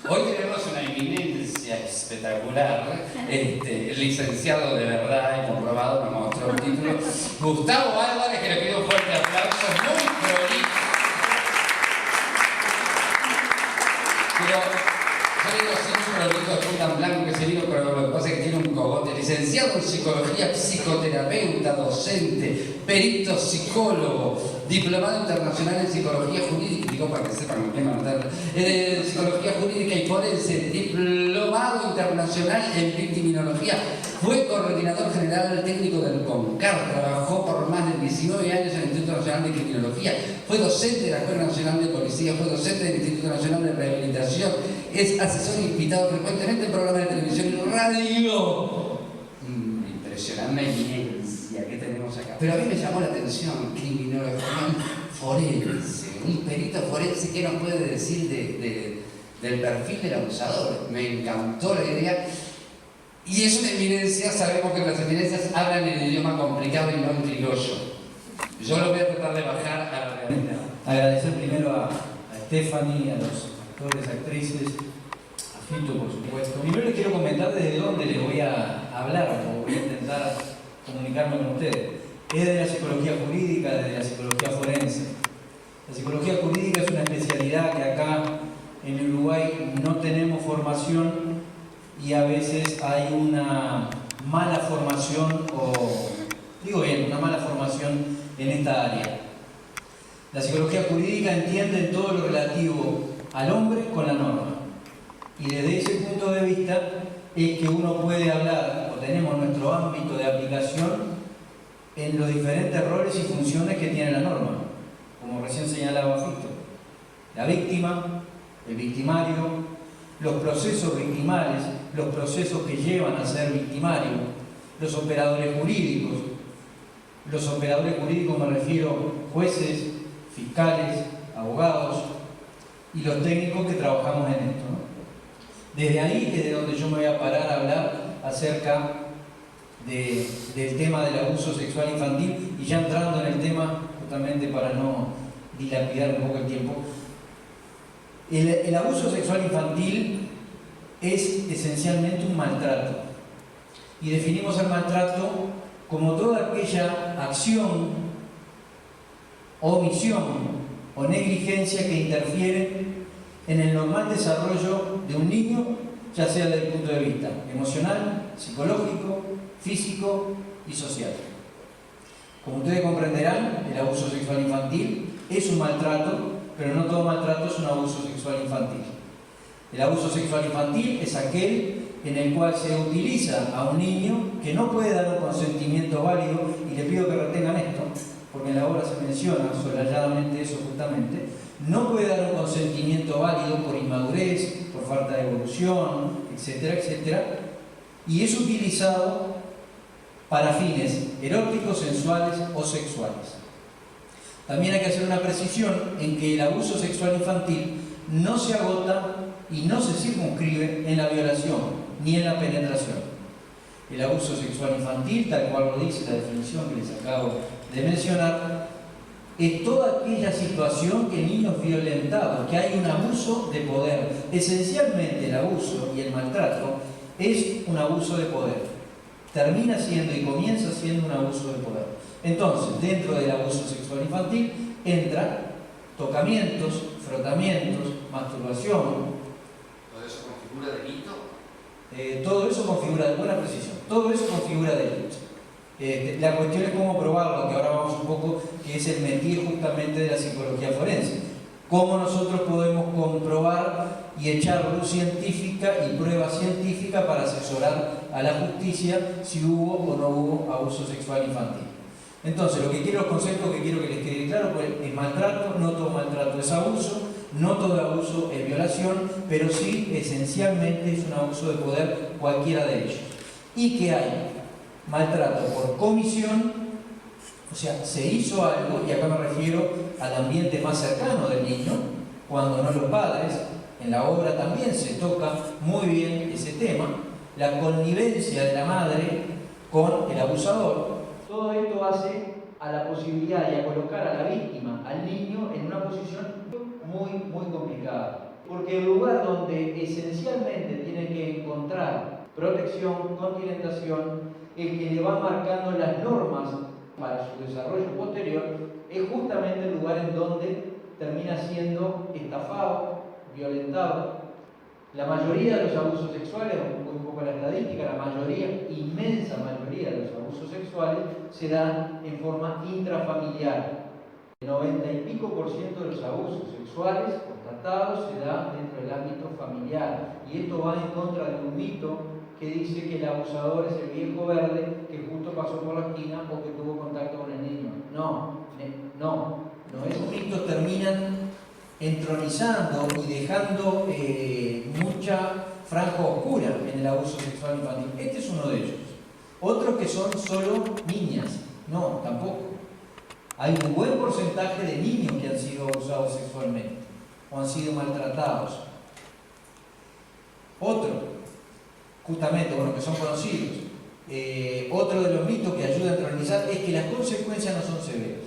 Hoy tenemos una eminencia espectacular, licenciado de verdad y comprobado, nos mostró el título, Gustavo Álvarez, que le pido un fuerte aplauso, muy prolijo. Pero yo digo sin prolijo, es tan blanco que se vino, pero lo que pasa es que tiene un cogote. Licenciado en psicología, psicoterapeuta, docente, perito psicólogo, diplomado internacional en psicología jurídica, digo para que sepan qué mandar, psicología jurídica y forense, diplomado internacional en victiminología, fue coordinador general técnico del CONCAR, trabajó por más de 19 años en el Instituto Nacional de Criminología, fue docente de la Escuela Nacional de Policía, fue docente del Instituto Nacional de Rehabilitación, es asesor invitado frecuentemente en programas de televisión y radio. Impresionante eminencia que tenemos acá. Pero a mí me llamó la atención, criminología forense, un perito forense, ¿qué nos puede decir del perfil del abusador? Me encantó la idea. Y es una eminencia, sabemos que las eminencias hablan en idioma complicado y no en criollo. Yo lo voy a tratar de bajar a la realidad. Agradecer primero a Stephanie, a los actores, actrices, a Fito, por supuesto. Primero les quiero comentar desde dónde les voy a hablar, o voy a intentar comunicarme con ustedes. Es de la psicología jurídica, desde la psicología forense. La psicología jurídica es una especialidad que acá en Uruguay no tenemos formación y a veces hay una mala formación, una mala formación en esta área. La psicología jurídica entiende en todo lo relativo al hombre con la norma. Y desde ese punto de vista es que uno puede hablar, o tenemos nuestro ámbito de aplicación en los diferentes roles y funciones que tiene la norma, como recién señalaba Fito. La víctima, el victimario, los procesos victimales, los procesos que llevan a ser victimario, los operadores jurídicos. Los operadores jurídicos me refiero jueces, fiscales, abogados y los técnicos que trabajamos en esto, ¿no? Desde ahí es de donde yo me voy a parar a hablar acerca del tema del abuso sexual infantil y ya entrando en el tema, justamente para no dilapidar un poco el tiempo. El abuso sexual infantil es esencialmente un maltrato y definimos el maltrato como toda aquella acción, omisión o negligencia que interfiere en el normal desarrollo de un niño, ya sea desde el punto de vista emocional, psicológico, físico y social. Como ustedes comprenderán, el abuso sexual infantil es un maltrato, pero no todo maltrato es un abuso sexual infantil. El abuso sexual infantil es aquel en el cual se utiliza a un niño que no puede dar un consentimiento válido, y les pido que retengan esto, porque en la obra se menciona solalladamente eso justamente, no puede dar un consentimiento válido por inmadurez, por falta de evolución, etcétera, etcétera, y es utilizado para fines eróticos, sensuales o sexuales. También hay que hacer una precisión en que el abuso sexual infantil no se agota y no se circunscribe en la violación ni en la penetración. El abuso sexual infantil, tal cual lo dice la definición que les acabo de mencionar, es toda aquella situación que el niño es violentado, que hay un abuso de poder. Esencialmente el abuso y el maltrato es un abuso de poder. Termina siendo y comienza siendo un abuso de poder. Entonces, dentro del abuso sexual infantil entra tocamientos, frotamientos, masturbación. ¿Todo eso configura delito? Todo eso configura, buena precisión, todo eso configura delito. La cuestión es cómo probarlo, que ahora vamos un poco, que es el métier justamente de la psicología forense. Cómo nosotros podemos comprobar y echar luz científica y prueba científica para asesorar a la justicia si hubo o no hubo abuso sexual infantil. Entonces, los conceptos que quiero que les quede claro, pues, es maltrato, no todo maltrato es abuso, no todo abuso es violación, pero sí, esencialmente, es un abuso de poder, cualquiera de ellos. Y que hay maltrato por comisión, o sea, se hizo algo, y acá me refiero al ambiente más cercano del niño, cuando no los padres. En la obra también se toca muy bien ese tema, la connivencia de la madre con el abusador. Todo esto hace a la posibilidad y a colocar a la víctima, al niño, en una posición muy complicada. Porque el lugar donde esencialmente tiene que encontrar protección, continentación, el que le va marcando las normas para su desarrollo posterior, es justamente el lugar en donde termina siendo estafado, violentado. La mayoría de los abusos sexuales, un poco la estadística, la mayoría, inmensa mayoría de los abusos sexuales se dan en forma intrafamiliar. El 90 y pico % de los abusos sexuales constatados se dan dentro del ámbito familiar. Y esto va en contra de un mito que dice que el abusador es el viejo verde que justo pasó por la esquina o que tuvo contacto con el niño. No esos mitos terminan entronizando y dejando mucha franja oscura en el abuso sexual infantil. Este es uno de ellos. Otros que son solo niñas. No, tampoco. Hay un buen porcentaje de niños que han sido abusados sexualmente o han sido maltratados. Otro, justamente, que son conocidos. Otro de los mitos que ayuda a entronizar es que las consecuencias no son severas.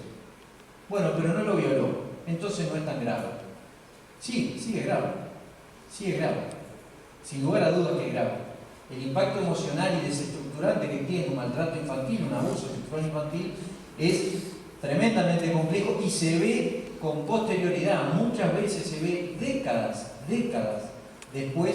Bueno, pero no lo violó, entonces no es tan grave. Sí es grave. Sin lugar a dudas que es grave. El impacto emocional y desestructurante que tiene un maltrato infantil, un abuso sexual infantil, es tremendamente complejo y se ve con posterioridad. Muchas veces se ve décadas después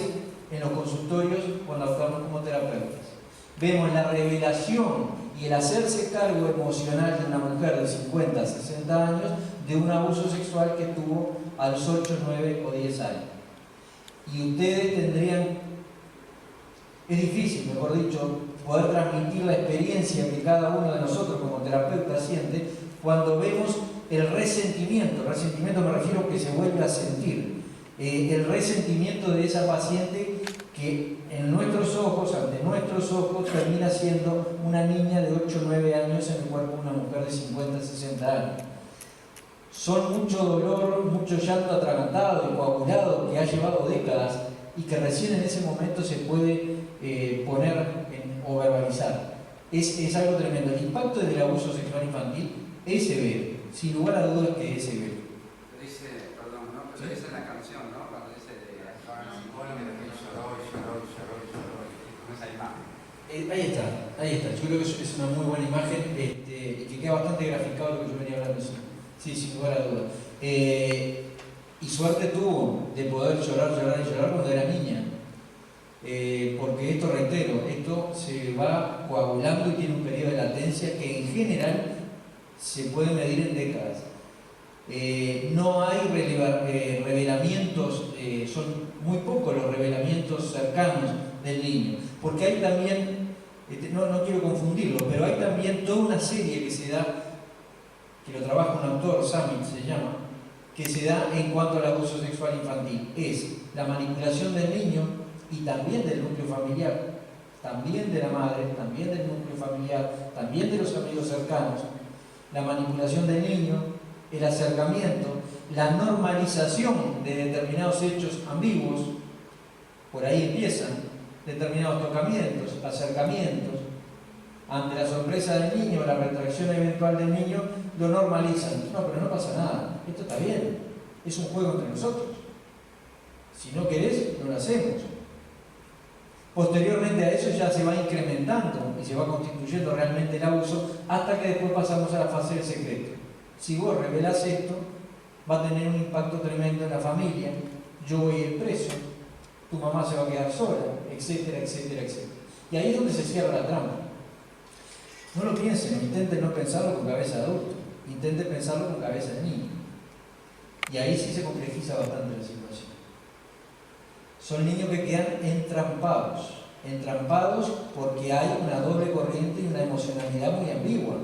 en los consultorios cuando actuamos como terapeutas. Vemos la revelación y el hacerse cargo emocional de una mujer de 50, 60 años de un abuso sexual que tuvo a los 8, 9 o 10 años. Y ustedes tendrían, es difícil, mejor dicho, poder transmitir la experiencia que cada uno de nosotros como terapeuta siente cuando vemos el resentimiento me refiero que se vuelve a sentir, el resentimiento de esa paciente que en nuestros ojos, ante nuestros ojos, termina siendo una niña de 8 o 9 años en el cuerpo de una mujer de 50, 60 años. Son mucho dolor, mucho llanto atragantado y coagulado que ha llevado décadas y que recién en ese momento se puede poner o verbalizar. Es algo tremendo. El impacto del abuso sexual infantil es severo, sin lugar a dudas que es severo. Dice, perdón, ¿no? Pero dice en la canción, ¿no? Cuando dice de lloró, con esa imagen. Ahí está. Yo creo que es una muy buena imagen y que queda bastante graficado lo que yo venía hablando. Sí, sin lugar a dudas. Y suerte tuvo de poder llorar cuando era niña. Porque esto, reitero, esto se va coagulando y tiene un periodo de latencia que en general se puede medir en décadas. No hay revelamientos, son muy pocos los revelamientos cercanos del niño, porque hay también, no quiero confundirlo, pero hay también toda una serie que se da, que lo trabaja un autor, Samit se llama, que se da en cuanto al abuso sexual infantil. Es la manipulación del niño y también del núcleo familiar, también de la madre, también del núcleo familiar, también de los amigos cercanos, la manipulación del niño, el acercamiento, la normalización de determinados hechos ambiguos, por ahí empiezan determinados tocamientos, acercamientos, ante la sorpresa del niño, la retracción eventual del niño, lo normalizan. No, pero no pasa nada, esto está bien, es un juego entre nosotros. Si no querés, no lo hacemos. Posteriormente a eso ya se va incrementando y se va constituyendo realmente el abuso hasta que después pasamos a la fase del secreto. Si vos revelás esto, va a tener un impacto tremendo en la familia, yo voy a ir preso, tu mamá se va a quedar sola, etcétera. Y ahí es donde se cierra la trampa. No lo piensen, intenten no pensarlo con cabeza de adulto, intenten pensarlo con cabeza de niño. Y ahí sí se complejiza bastante la situación. Son niños que quedan entrampados porque hay una doble corriente y una emocionalidad muy ambigua.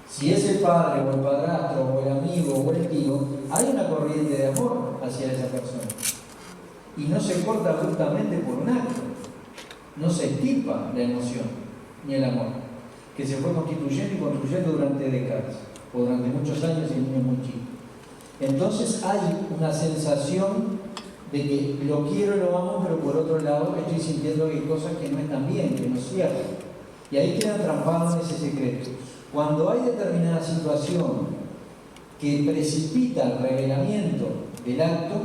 Si es el padre o el padrastro o el amigo o el tío, hay una corriente de amor hacia esa persona. Y no se corta abruptamente por un acto. No se estirpa la emoción ni el amor, que se fue constituyendo y construyendo durante décadas, o durante muchos años y niños muy chicos. Entonces hay una sensación de que lo quiero y lo amo, pero por otro lado estoy sintiendo que hay cosas que no están bien, que no cierran. Y ahí quedan atrapados en ese secreto. Cuando hay determinada situación que precipita el revelamiento del acto,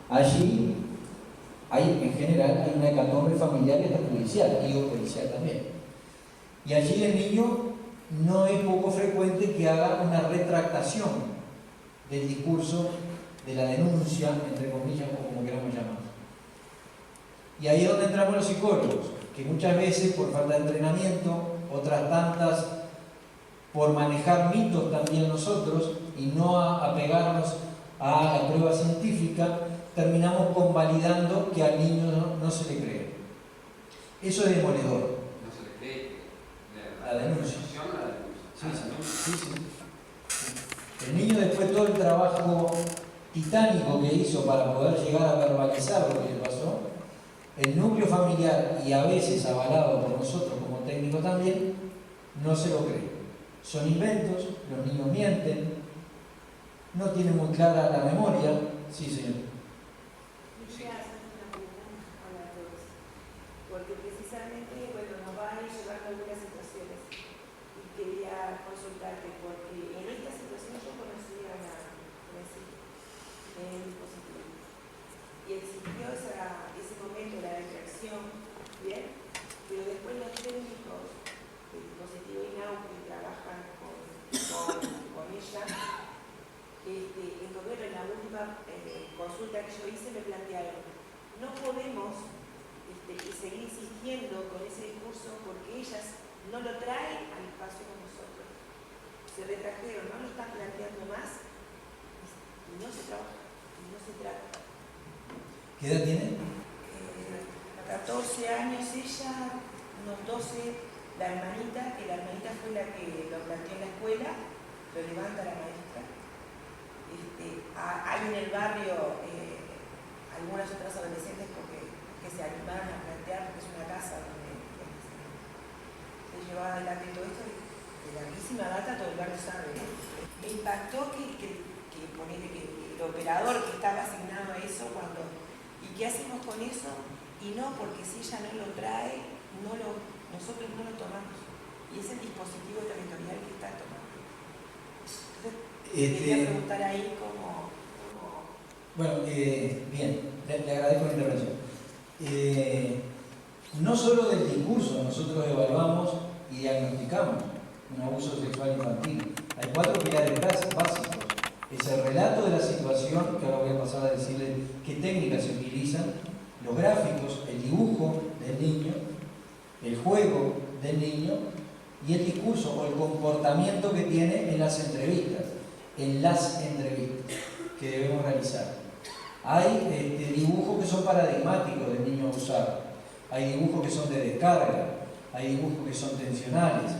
allí en general hay una hecatombe familiar y hasta judicial, digo judicial también. Y allí el niño no es poco frecuente que haga una retractación del discurso, de la denuncia, entre comillas, o como queramos llamar. Y ahí es donde entramos los psicólogos, que muchas veces por falta de entrenamiento, otras tantas por manejar mitos también nosotros y no apegarnos a la prueba científica, terminamos convalidando que al niño no se le cree. Eso es demoledor. No se le cree. La denuncia. Sí. El niño, después de todo el trabajo titánico que hizo para poder llegar a verbalizar lo que le pasó, el núcleo familiar, y a veces avalado por nosotros como técnicos también, no se lo cree. Son inventos, los niños mienten, no tienen muy clara la memoria. Sí, señor. Quería hacerte una pregunta a todos, porque precisamente, bueno, nos va a ir llevando algunas situaciones y quería consultarte, porque en esta situación yo conocí a una dispositivo y existió ese momento, la reacción, ¿bien? Pero después los técnicos del dispositivo INAU que trabajan con ella, en concreto en la última consulta que yo hice me plantearon, no podemos seguir insistiendo con ese discurso porque ellas no lo traen al espacio con nosotros. Se retrajeron, no lo están planteando más y no se trabaja, y no se trata. ¿Qué edad tiene? 14 años ella, unos 12, la hermanita, que la hermanita fue la que lo planteó en la escuela, lo levanta la maestra. Hay en el barrio algunas otras adolescentes que se animaron a plantear, porque es una casa donde se llevaba adelante todo esto, de larguísima data todo el barrio sabe. Me impactó que el operador que estaba asignado a eso, ¿y qué hacemos con eso? Y no, porque si ella no lo trae, nosotros no lo tomamos. Y es el dispositivo territorial que está tomando. Entonces, quería preguntar ahí cómo... Bueno, bien, le agradezco la intervención. No solo del discurso nosotros evaluamos y diagnosticamos un abuso sexual infantil. Hay 4 pilares básicos. Es el relato de la situación, que ahora voy a pasar a decirle qué técnicas se utilizan, los gráficos, el dibujo del niño, el juego del niño y el discurso o el comportamiento que tiene en las entrevistas que debemos realizar. Hay dibujos que son paradigmáticos del niño abusado, hay dibujos que son de descarga, hay dibujos que son tensionales,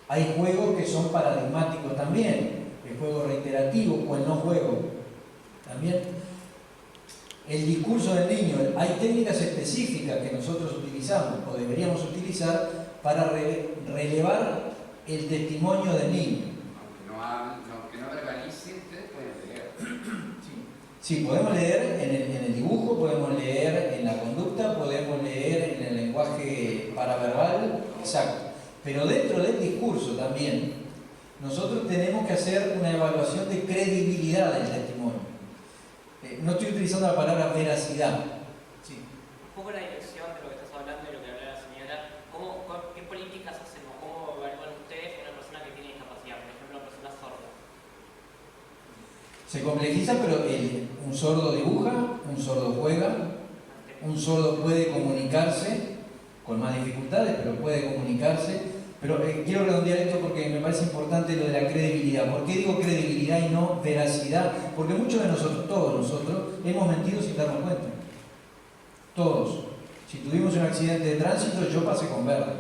hay juegos que son paradigmáticos también, el juego reiterativo o el no juego también. El discurso del niño, hay técnicas específicas que nosotros utilizamos o deberíamos utilizar para relevar el testimonio del niño. Aunque no verbalice, ustedes pueden leer. Sí, podemos leer en el dibujo, podemos leer en la conducta, podemos leer en el lenguaje paraverbal, exacto. Pero dentro del discurso también, nosotros tenemos que hacer una evaluación de credibilidad del testimonio. No estoy utilizando la palabra veracidad. Sí. Un poco la dirección de lo que estás hablando y lo que hablaba la señora, ¿qué políticas hacemos? ¿Cómo evalúan ustedes una persona que tiene discapacidad? Por ejemplo, una persona sorda. Se complejiza, pero un sordo dibuja, un sordo juega, un sordo puede comunicarse con más dificultades, pero puede comunicarse. Pero quiero redondear esto porque me parece importante lo de la credibilidad. ¿Por qué digo credibilidad y no veracidad? Porque muchos de nosotros, todos nosotros, hemos mentido sin darnos cuenta. Todos. Si tuvimos un accidente de tránsito, yo pasé con verde.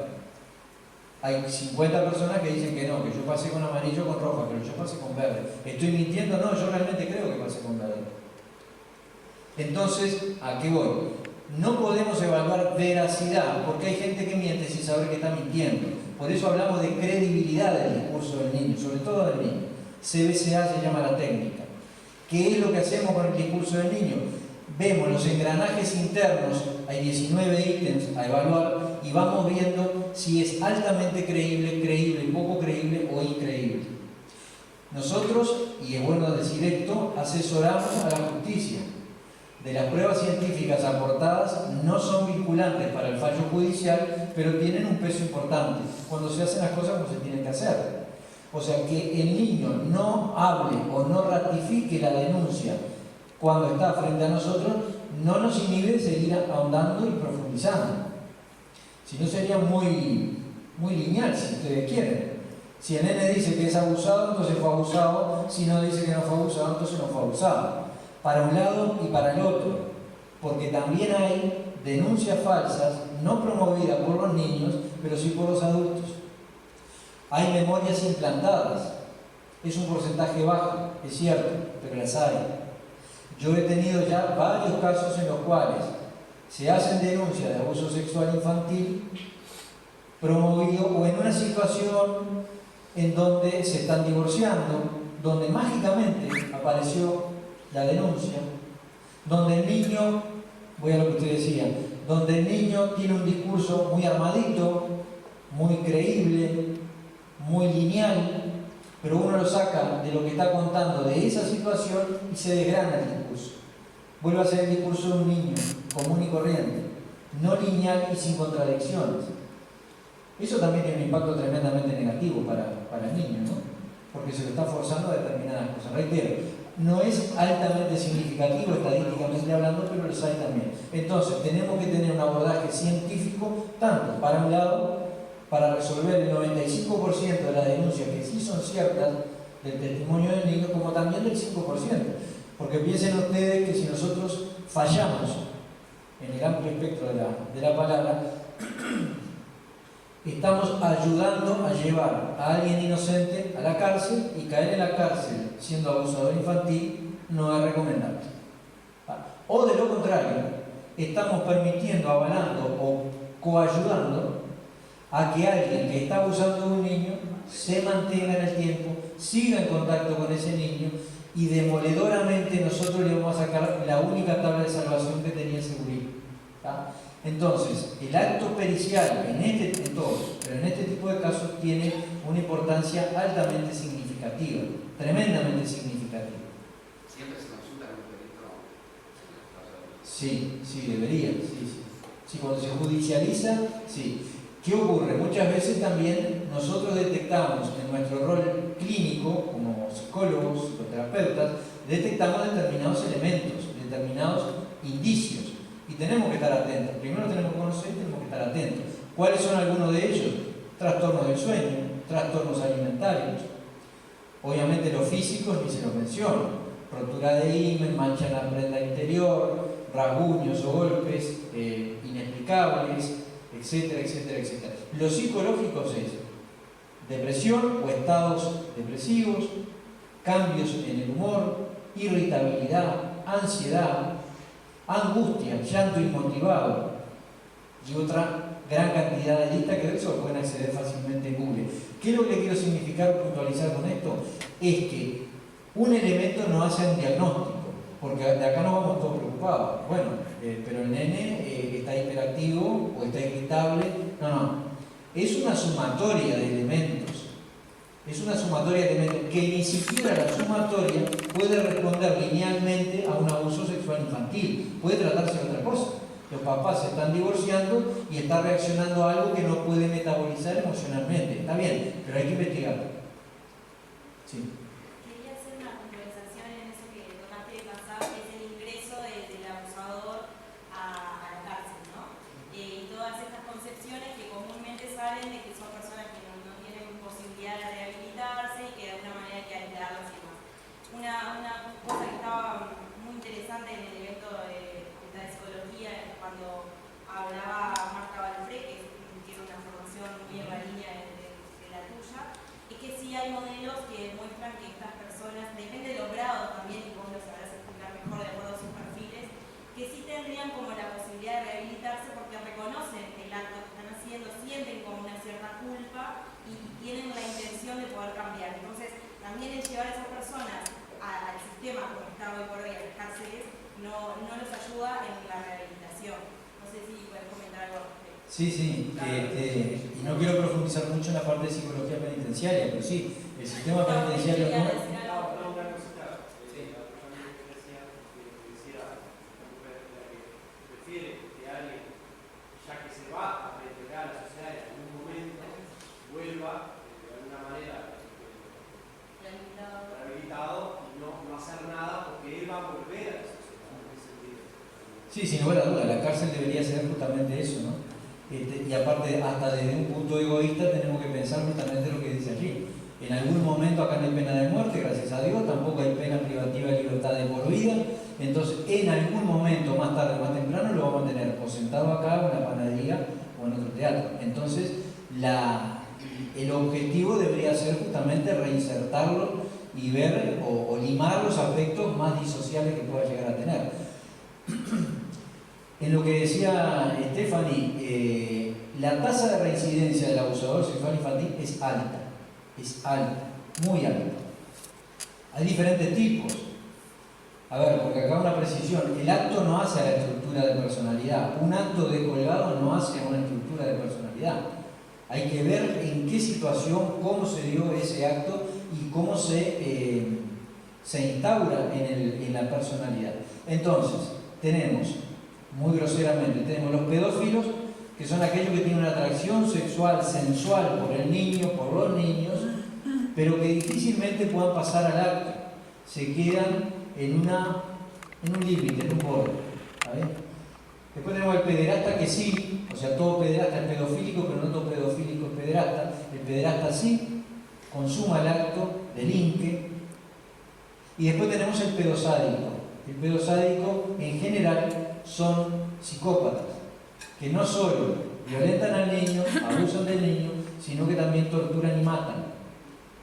Hay 50 personas que dicen que no, que yo pasé con amarillo o con roja, pero yo pasé con verde. ¿Estoy mintiendo? No, yo realmente creo que pasé con verde. Entonces, ¿a qué voy? No podemos evaluar veracidad, porque hay gente que miente sin saber que está mintiendo. Por eso hablamos de credibilidad del discurso del niño, sobre todo del niño. CBCA se llama la técnica. ¿Qué es lo que hacemos con el discurso del niño? Vemos los engranajes internos, hay 19 ítems a evaluar, y vamos viendo si es altamente creíble, poco creíble o increíble. Nosotros, y es bueno decir esto, asesoramos a la justicia. de las pruebas científicas aportadas no son vinculantes para el fallo judicial, pero tienen un peso importante cuando se hacen las cosas como se tienen que hacer. O sea, que el niño no hable o no ratifique la denuncia cuando está frente a nosotros no nos inhibe de seguir ahondando y profundizando. Si no, sería muy lineal, si ustedes quieren. Si el nene dice que es abusado, entonces fue abusado. Si no dice que no fue abusado, entonces no fue abusado. Para un lado y para el otro. Porque también hay denuncias falsas, no promovidas por los niños, pero sí por los adultos. Hay memorias implantadas. Es un porcentaje bajo, es cierto, pero las hay. Yo he tenido ya varios casos en los cuales se hacen denuncias de abuso sexual infantil promovido o en una situación en donde se están divorciando, donde mágicamente apareció la denuncia, donde el niño, voy a lo que usted decía, donde el niño tiene un discurso muy armadito, muy creíble, muy lineal, pero uno lo saca de lo que está contando de esa situación y se desgrana el discurso. Vuelve a ser el discurso de un niño común y corriente, no lineal y sin contradicciones. Eso también tiene un impacto tremendamente negativo para el niño, ¿no? Porque se lo está forzando a determinadas cosas. Reitero, no es altamente significativo estadísticamente hablando, pero los hay también. Entonces, tenemos que tener un abordaje científico, tanto para un lado, para resolver el 95% de las denuncias que sí son ciertas del testimonio del niño, como también del 5%. Porque piensen ustedes que si nosotros fallamos en el amplio espectro de la palabra, estamos ayudando a llevar a alguien inocente a la cárcel, y caer en la cárcel siendo abusador infantil no es recomendable. O de lo contrario, estamos permitiendo, avalando o coayudando a que alguien que está abusando de un niño se mantenga en el tiempo, siga en contacto con ese niño, y demoledoramente nosotros le vamos a sacar la única tabla de salvación que tenía ese gurí. Entonces, el acto pericial en todos, pero en este tipo de casos tiene una importancia altamente significativa, tremendamente significativa. ¿Siempre se consulta con un perito? Sí, debería, sí. Sí, cuando se judicializa, sí. ¿Qué ocurre? Muchas veces también nosotros detectamos en nuestro rol clínico, como psicólogos, psicoterapeutas, detectamos determinados elementos, determinados indicios. Y tenemos que estar atentos. Primero tenemos que conocer y tenemos que estar atentos. ¿Cuáles son algunos de ellos? Trastornos del sueño, trastornos alimentarios. Obviamente los físicos ni se los menciono. Rotura de himen, mancha en la prenda interior, rasguños o golpes inexplicables, etcétera, etcétera, etcétera. Los psicológicos es depresión o estados depresivos, cambios en el humor, irritabilidad, ansiedad, angustia, llanto inmotivado y otra gran cantidad de listas que de eso pueden acceder fácilmente en Google. ¿Qué es lo que quiero significar o puntualizar con esto? Es que un elemento no hace un diagnóstico, porque de acá nos vamos todos preocupados. Bueno, pero el nene está hiperactivo o está irritable. No. Es una sumatoria de elementos. Es una sumatoria de elementos que ni siquiera la sumatoria puede responder linealmente a un abuso sexual infantil. Puede tratarse de otra cosa. Los papás se están divorciando y está reaccionando a algo que no puede metabolizar emocionalmente. Está bien, pero hay que investigarlo. Sí. Quería hacer una puntualización en eso que tomaste de pasado, que es el ingreso del abusador a la cárcel, ¿no? Y todas estas concepciones que comúnmente salen de que son personas que no tienen posibilidad de rehabilitarse y que de alguna manera hay que aislarlas y demás. Una cosa que estaba muy interesante en el evento de psicología, cuando hablaba Marta Balfré, que tiene una formación muy en la línea de la tuya, es que sí hay modelos que demuestran que estas personas, depende de los grados también, y vos lo sabrás explicar mejor de acuerdo a sus perfiles, que sí tendrían como la posibilidad de rehabilitarse porque reconocen el acto que están haciendo, sienten como una cierta culpa y tienen la intención de poder cambiar. Entonces, también el llevar a esas personas al sistema como está hoy por hoy, a las cárceles, no los ayuda en la rehabilitación. No sé si puedes comentar algo al respecto. Sí, y no quiero profundizar mucho en la parte de psicología penitenciaria, pero sí, el sistema penitenciario no... Sí, sin lugar a duda, la cárcel debería ser justamente eso, ¿no? Y aparte, hasta desde un punto egoísta tenemos que pensar justamente lo que dice allí. En algún momento acá no hay pena de muerte, gracias a Dios, tampoco hay pena privativa de libertad de por vida. Entonces, en algún momento, más tarde o más temprano, lo vamos a tener o sentado acá, en una panadería o en otro teatro. Entonces, el objetivo debería ser justamente reinsertarlo y ver o limar los aspectos más disociales que pueda llegar a tener. En lo que decía Stephanie, la tasa de reincidencia del abusador sexual infantil es alta, muy alta. Hay diferentes tipos. A ver, porque acá una precisión, el acto no hace a la estructura de personalidad, un acto de colgado no hace a una estructura de personalidad. Hay que ver en qué situación, cómo se dio ese acto y cómo se instaura en la personalidad. Entonces, tenemos, muy groseramente, tenemos los pedófilos, que son aquellos que tienen una atracción sexual, sensual por el niño, por los niños, pero que difícilmente puedan pasar al acto. Se quedan en un límite, en un borde. Después tenemos el pederasta, que sí, o sea, todo pederasta es pedofílico, pero no todo pedofílico es pederasta. El pederasta sí, consuma el acto, delinque. Y después tenemos el pedosádico. El pedosádico, en general, son psicópatas, que no solo violentan al niño, abusan del niño, sino que también torturan y matan.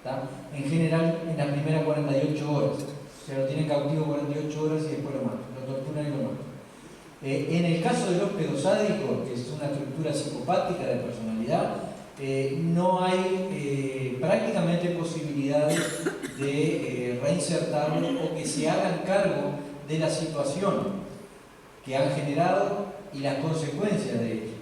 ¿Tá? En general, en las primeras 48 horas. O sea, lo tienen cautivo 48 horas y después lo matan, lo torturan y lo matan. En el caso de los pedosádicos, que es una estructura psicopática de personalidad, no hay prácticamente posibilidades de reinsertarlo o que se hagan cargo de la situación que han generado y las consecuencias de ello.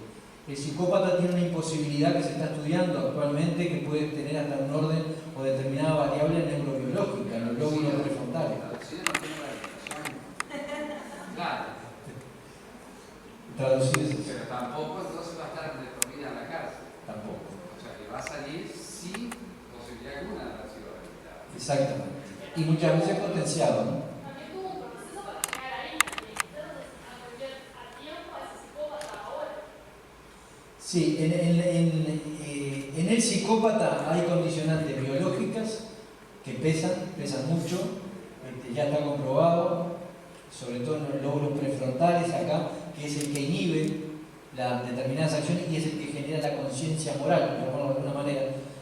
El psicópata tiene una imposibilidad que se está estudiando actualmente, que puede tener hasta un orden o determinada variable neurobiológica en los lóbulos prefrontales. Claro. Traducir. Pero tampoco entonces va a estar de por vida en la cárcel. Tampoco. O sea, que va a salir sin posibilidad alguna de haber sido rehabilitado. Exactamente. Y muchas veces potenciado, ¿no? También tuvo un proceso para llegar ahí, a volver a tiempo a ese psicópata ahora. Sí, en el psicópata hay condicionantes biológicas que pesan mucho, ya está comprobado, sobre todo en los lóbulos prefrontales acá, que es el que inhibe las determinadas acciones y es el que genera la conciencia moral, por llamarlo de alguna manera.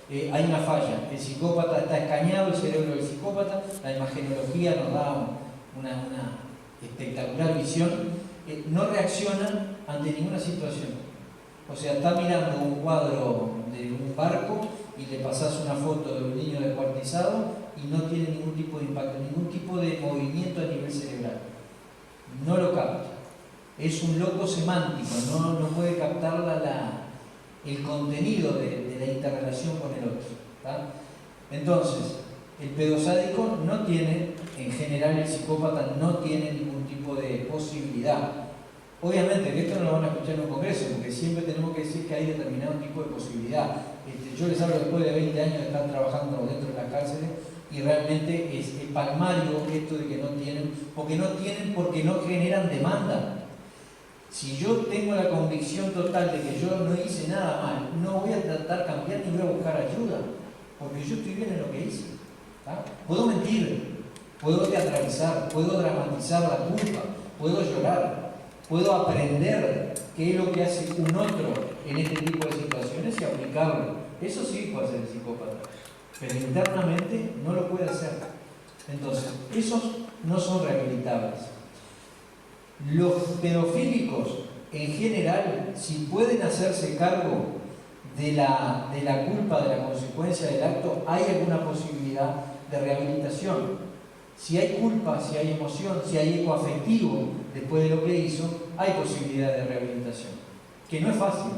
Hay una falla, el psicópata está escañado, el cerebro del psicópata, la imagenología nos da una espectacular visión, no reacciona ante ninguna situación. O sea, está mirando un cuadro de un barco y le pasás una foto de un niño descuartizado y no tiene ningún tipo de impacto, ningún tipo de movimiento a nivel cerebral. No lo capta. Es un loco semántico, no puede captar el contenido de la interrelación con el otro. ¿Tá? Entonces, el pedosádico no tiene, en general el psicópata no tiene ningún tipo de posibilidad. Obviamente que esto no lo van a escuchar en un congreso, porque siempre tenemos que decir que hay determinado tipo de posibilidad. Yo les hablo después de 20 años de estar trabajando dentro de las cárceles y realmente es palmario esto de que no tienen porque no generan demanda. Si yo tengo la convicción total de que yo no hice nada mal, no voy a tratar de cambiar ni voy a buscar ayuda, porque yo estoy bien en lo que hice. ¿Tá? Puedo mentir, puedo teatralizar, puedo dramatizar la culpa, puedo llorar, puedo aprender qué es lo que hace un otro en este tipo de situaciones y aplicarlo. Eso sí puede hacer el psicópata, pero internamente no lo puede hacer. Entonces, esos no son rehabilitables. Los pedofílicos, en general, si pueden hacerse cargo de la culpa, de la consecuencia del acto, hay alguna posibilidad de rehabilitación. Si hay culpa, si hay emoción, si hay eco afectivo después de lo que hizo, hay posibilidad de rehabilitación. Que no es fácil,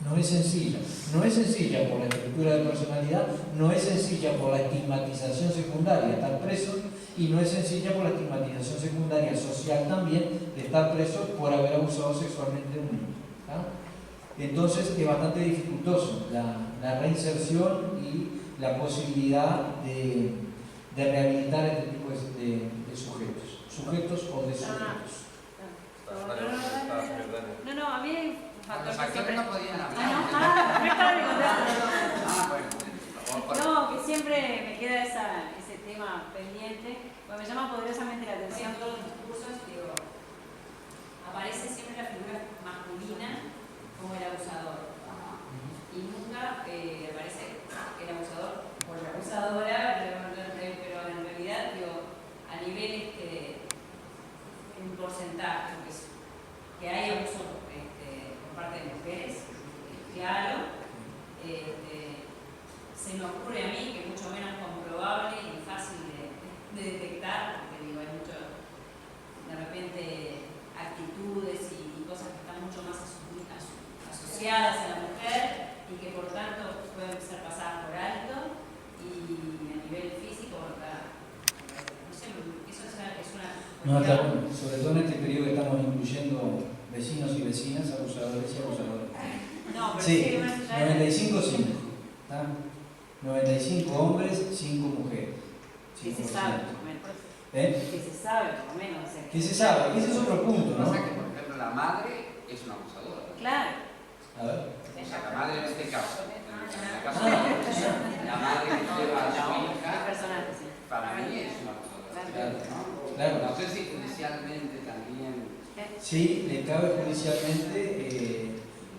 no es sencilla. No es sencilla por la estructura de personalidad, no es sencilla por la estigmatización secundaria, estar preso, y no es sencilla por la estigmatización secundaria social también de estar preso por haber abusado sexualmente de un niño. ¿Tá? Entonces es bastante dificultoso la reinserción y la posibilidad de rehabilitar este tipo de sujetos o de sujetos. No, a mí hay un factor Los que actores siempre... no podían hablar. Me estaba recordando. Bueno. No, que siempre me queda ese tema pendiente, porque me llama poderosamente la atención. En todos los discursos, digo, aparece siempre la figura masculina como el abusador. Y nunca aparece el abusador o la abusadora, pero en realidad, digo, a nivel en porcentaje, que hay abuso por parte de mujeres, claro. Se me ocurre a mí que es mucho menos comprobable y fácil de detectar, porque digo, hay mucho, de repente, actitudes y cosas que están mucho más asociadas a la mujer y que por tanto pueden ser pasadas por alto, y a nivel físico, no sé, eso es una... No, está bueno. Sobre todo en este periodo que estamos incluyendo vecinos y vecinas, abusadores y abusadoras. No, pero Sí, más allá de... 95-5. ¿Está? 95 hombres, 5 mujeres. Que se 5%. sabe, por lo menos. ¿Eh? Que se sabe, por lo menos. O sea, ¿Qué se sabe? Ese es otro punto, ¿no? Pasa que, por ejemplo, la madre es una abusadora. Claro. A ver. O sea, la madre en este caso. En el caso Ah, de la madre que lleva a su El hija, personaje, sí. para mí es una abusadora. Claro, ¿No? claro. No sé si judicialmente también. Sí, le cabe judicialmente,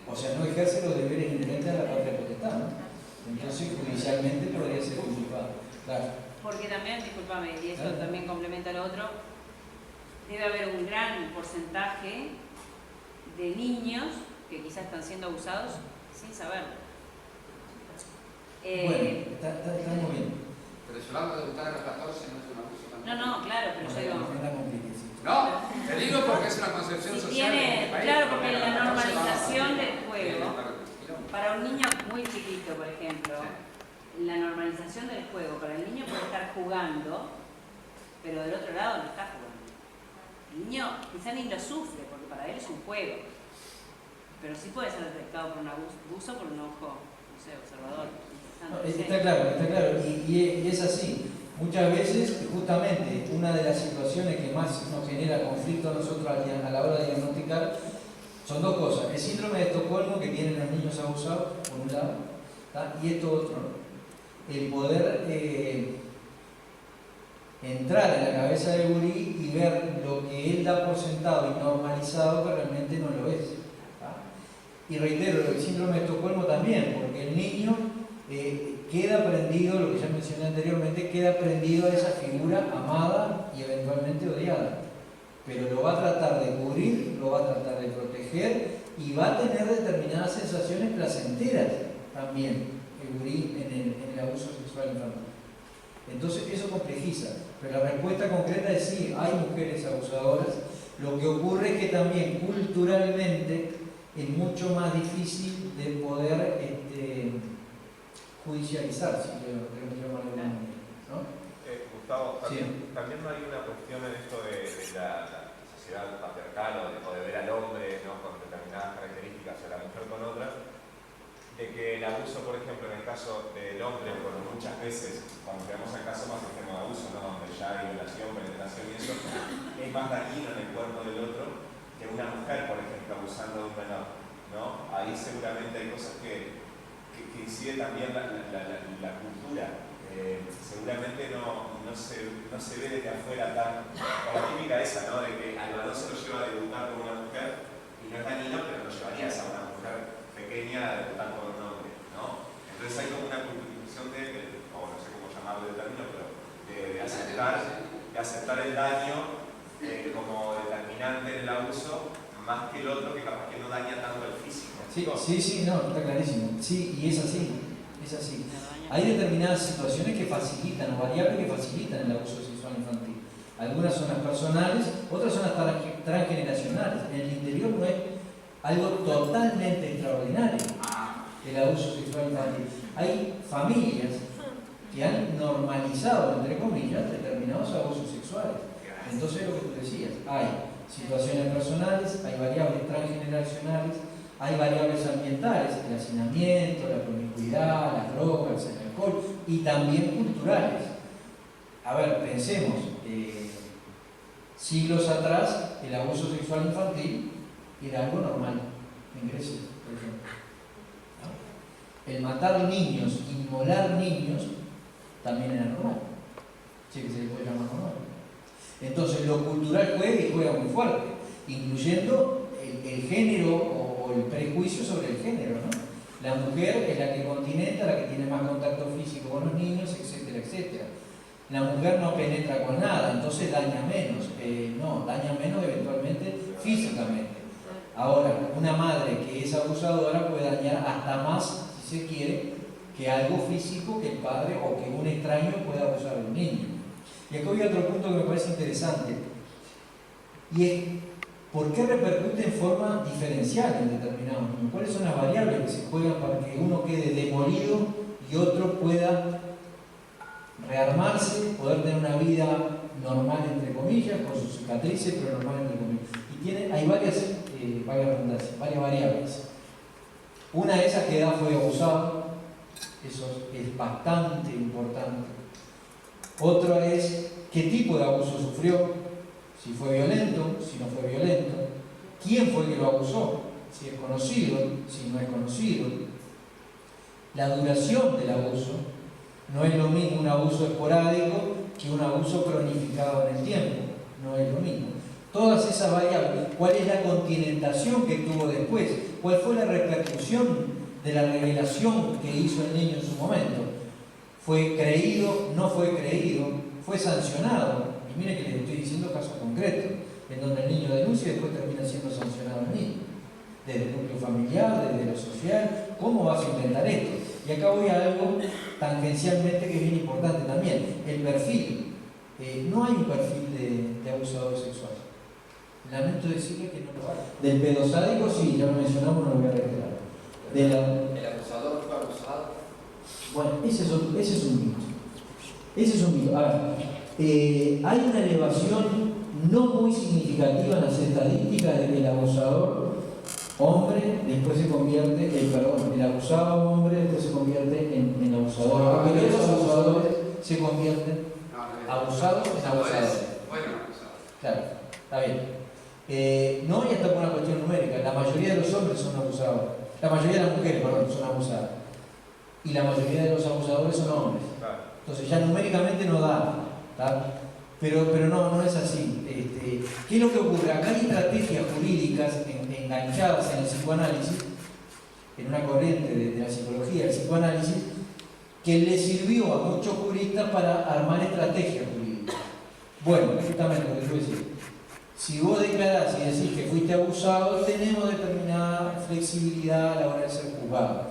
o sea, no ejerce los deberes inherentes a la patria potestad, ¿no? Entonces, judicialmente podría ser inculpado. Claro. Porque también, discúlpame, y eso Claro. también complementa lo otro, debe haber un gran porcentaje de niños que quizás están siendo abusados sin saberlo. Bueno, está muy bien. Pero si hablamos de debutar a los 14 no es un abuso también. No, claro, pero yo digo... No la compliques. No, te digo porque es una concepción Si social. tiene, en este país, claro, porque los la 14 normalización vamos a- del juego, para un niño muy chiquito, por ejemplo, la normalización del juego, para el niño puede estar jugando, pero del otro lado no está jugando. El niño quizá ni lo sufre, porque para él es un juego, pero sí puede ser detectado por un abuso por un ojo, no sé, observador. No, está claro, y es así. Muchas veces, justamente, una de las situaciones que más nos genera conflicto a nosotros a la hora de diagnosticar son dos cosas. El síndrome de Estocolmo que tienen los niños abusados, por un lado, ¿tá? Y esto otro, ¿no? El poder entrar en la cabeza del gurí y ver lo que él da por sentado y normalizado que realmente no lo es. ¿Tá? Y reitero, el síndrome de Estocolmo también, porque el niño queda prendido, lo que ya mencioné anteriormente, queda prendido a esa figura amada y eventualmente odiada. Pero lo va a tratar de cubrir, lo va a tratar de proteger y va a tener determinadas sensaciones placenteras también, el gurí en el abuso sexual infantil. Entonces eso complejiza, pero la respuesta concreta es sí, hay mujeres abusadoras. Lo que ocurre es que también culturalmente es mucho más difícil de poder judicializar, si lo llaman de alguna manera, ¿no? Gustavo, Sí. también no hay una cuestión en esto de la sociedad patriarcal o de ver al hombre, ¿no?, con determinadas características y a la mujer con otras, de que el abuso, por ejemplo, en el caso del hombre, bueno, muchas veces, cuando tenemos el caso más extremo de abuso, ¿no?, donde ya hay violación, penetración y eso, es más dañino en el cuerpo del otro que una mujer, por ejemplo, abusando de un menor, ¿no? Ahí seguramente hay cosas que incide también la cultura. Seguramente no se ve desde afuera tan... Con la típica esa, ¿no?, de que al varón se lo lleva a debutar con una mujer y no es dañino, pero lo llevarías a una mujer pequeña a debutar con un hombre, ¿no? Entonces hay como una culturización o no sé cómo llamarlo el término, pero de aceptar el daño como determinante en el abuso, más que el otro que capaz que no daña tanto el físico. Sí, no, está clarísimo. Sí, y es así. Hay determinadas situaciones que facilitan, o variables que facilitan el abuso sexual infantil. Algunas son las personales, otras son las transgeneracionales. En el interior no es algo totalmente extraordinario el abuso sexual infantil. Hay familias que han normalizado, entre comillas, determinados abusos sexuales. Entonces, lo que tú decías, hay situaciones personales, hay variables transgeneracionales, hay variables ambientales, el hacinamiento, la promiscuidad, las drogas, el alcohol, y también culturales. A ver, pensemos, Siglos atrás, el abuso sexual infantil era algo normal, en Grecia, por ejemplo. ¿No? El matar niños, inmolar niños, también era normal. Sí, que se le puede llamar normal. Entonces, lo cultural juega y juega muy fuerte, incluyendo el género o el prejuicio sobre el género, ¿no? La mujer es la que continenta, la que tiene más contacto físico con los niños, etcétera, etcétera. La mujer no penetra con nada, entonces daña menos. No, daña menos eventualmente físicamente. Ahora, una madre que es abusadora puede dañar hasta más, si se quiere, que algo físico que el padre o que un extraño pueda abusar de un niño. Y acá hay otro punto que me parece interesante, y es ¿por qué repercute en forma diferencial en determinados niños? ¿Cuáles son las variables que se juegan para que uno quede demolido y otro pueda rearmarse, poder tener una vida normal, entre comillas, con sus cicatrices, pero normal, entre comillas? Hay varias variables. Una de esas que edad fue abusado, eso es bastante importante. Otra es qué tipo de abuso sufrió, si fue violento, si no fue violento, quién fue que lo abusó, si es conocido, si no es conocido, la duración del abuso. No es lo mismo un abuso esporádico que un abuso cronificado en el tiempo, no es lo mismo. Todas esas variables, cuál es la continentación que tuvo después, cuál fue la repercusión de la revelación que hizo el niño en su momento. ¿Fue creído? ¿No fue creído? ¿Fue sancionado? Y mire que les estoy diciendo casos concretos, en donde el niño denuncia y después termina siendo sancionado el niño. Desde el núcleo familiar, desde lo social, ¿cómo vas a intentar esto? Y acá voy a algo tangencialmente que es bien importante también, el perfil. No hay un perfil de abusador sexual. Lamento decirle que no lo hay. Del pedosádico sí, ya lo mencionamos, no lo voy a reiterar. ¿El abusador fue abusado? Bueno, ese es un mito. Ese es un mito. A ver, hay una elevación no muy significativa en las estadísticas de que el abusador hombre después se convierte, el abusado hombre después se convierte en abusador. Porque los abusadores se convierten abusados en abusadores. Bueno, abusador. Claro, está bien. No hay hasta por una cuestión numérica. La mayoría de los hombres son abusados. La mayoría de las mujeres, perdón, son abusadas. Y la mayoría de los abusadores son hombres. Entonces ya numéricamente no da. ¿Tá? Pero no es así. ¿Qué es lo que ocurre? Acá hay estrategias jurídicas enganchadas en el psicoanálisis, en una corriente de la psicología, el psicoanálisis, que le sirvió a muchos juristas para armar estrategias jurídicas. Bueno, justamente lo que yo decía. Si vos declarás y decís que fuiste abusado, tenemos determinada flexibilidad a la hora de ser juzgado.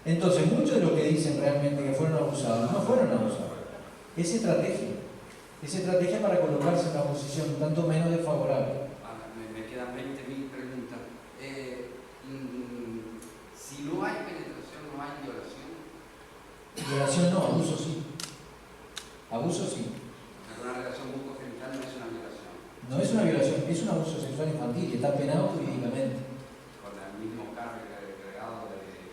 Entonces, muchos de los que dicen realmente que fueron abusados, no fueron abusados. Es estrategia. Es estrategia para colocarse en una posición tanto menos desfavorable. Me quedan 20.000 preguntas. Si no hay penetración, no hay violación. Violación no, abuso sí. Abuso sí. Una relación bucogenital no es una violación. No es una violación, es un abuso sexual infantil, está penado jurídicamente. Con el mismo cargo agregado de...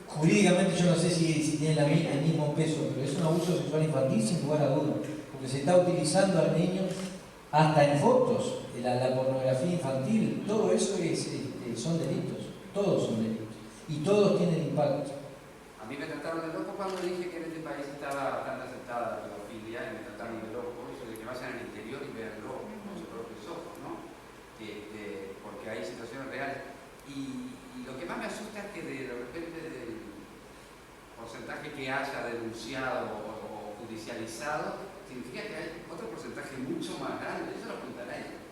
Jurídicamente yo no sé si tiene el mismo peso, pero es un abuso sexual infantil sin lugar a dudas, porque se está utilizando al niño hasta en fotos, la pornografía infantil, todo eso son delitos, todos son delitos, y todos tienen impacto. A mí me trataron de loco cuando dije que en este país estaba tan aceptada la pedofilia, y me trataron de loco, eso de que vayan al interior y veanlo con sus propios ojos, ¿no? Porque hay situaciones reales. Y lo que más me asusta es que de repente del porcentaje que haya denunciado o judicializado, significa que hay otro porcentaje mucho más grande, eso lo apuntan ellos.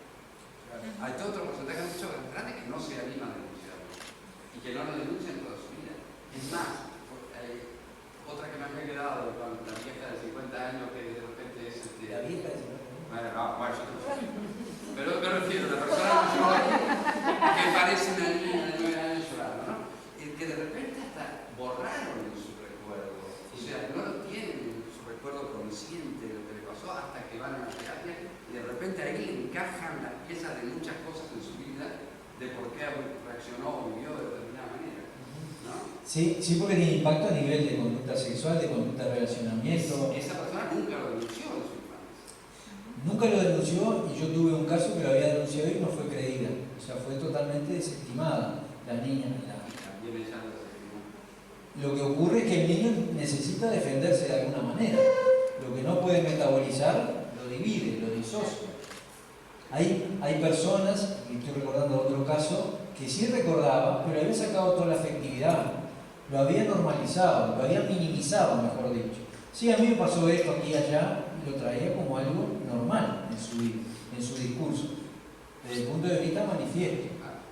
Hay otro porcentaje mucho más grande que no se anima a denunciarlo y que no lo denuncian toda su vida. Es más, otra que me había quedado, la vieja de 50 años que de repente es... La vieja de 50 años. Pero me refiero a la persona que parece una niña de 9 años llorando, ¿no? Que de repente hasta borraron en su recuerdo, o sea, no lo tienen en su recuerdo consciente de lo que le pasó hasta que van a la terapia y de repente ahí le encajan las piezas de muchas cosas en su vida de por qué reaccionó o vivió de determinada manera, ¿no? Sí, porque tiene impacto a nivel de conducta sexual, de conducta de relacionamiento. Esa persona nunca lo denunció en su infancia. Nunca lo denunció y yo tuve un caso que lo había denunciado y no fue creída. O sea, fue totalmente desestimada la niña. Lo que ocurre es que el niño necesita defenderse de alguna manera. Lo que no puede metabolizar lo divide, lo disocia. Hay personas, y estoy recordando otro caso, que sí recordaba, pero había sacado toda la afectividad, lo había normalizado, lo había minimizado, mejor dicho. Sí, a mí me pasó esto aquí y allá, y lo traía como algo normal en su discurso, desde el punto de vista manifiesto,